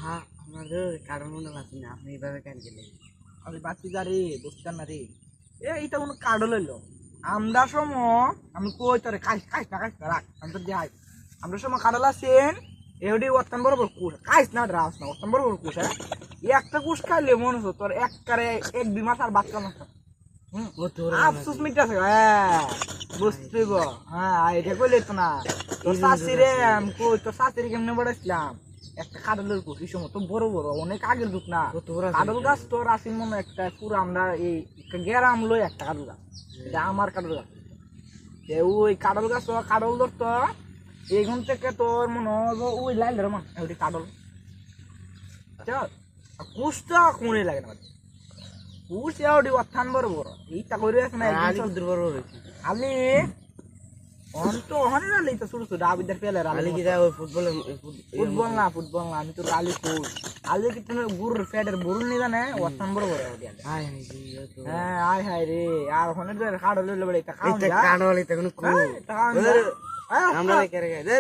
হ্যাঁ আমাদের কারণ মনে পাচ্ছি না আপনি এইভাবে কেন গেলেন আমি বাচ্চি যারি বুঝতেন না রে এইটা কোনো কার্ড লইলো আমরা সময় আমি কই তোরে খাইস না রাখ আমি তো যাই আমরা সময় কার্ডল আছেন এহডি অত্যান বড় কুশ খাইস না রাস না অত্যান বড় কুশ হ্যাঁ একটা কুশ খাইলে মনে হতো তোর একবারে 1-2 মাস আর বাচ্চা না আফসোস মিটাছে হ্যাঁ বুঝতে হ্যাঁ এটা কইলে তো না তোর শাশুড়ি আমি কই তোর শাশুড়ি কেমনে বড়াইছিলাম একটা কাঁঠালের কুশ এই সময় তো বড় বড় অনেক আগের যুগ না কাঁঠাল গাছ তোর আসিল মনে একটা পুরো আমরা এই গেরাম লই একটা কাঁঠাল গাছ এটা আমার কাঁঠাল গাছ ওই কাঁঠাল গাছ তো কাঁঠাল ধরতো এইখান থেকে তোর মনে হয় ওই লাইল ধরে মান ওই কাঁঠাল কুশটা কোনে লাগে না কুশ এওডি অত্যান বড় বড় এইটা করে আছে না দূর বড় আলি অন্ত হনে না লইতা ছোট ছোট আবিদার পেলে আলি কি যায় ওই ফুটবল ফুটবল না আমি তো আলি কুশ আলি কি তুমি গুর ফেডের বুরুল নি জানে অত্যান বড় বড় ওডি হাই হ্যাঁ আয় হায় রে আর হনে কাড়ল লইলে বড় এটা খাও এটা কাড়ল এটা কোনো আমরা আমরা কে রে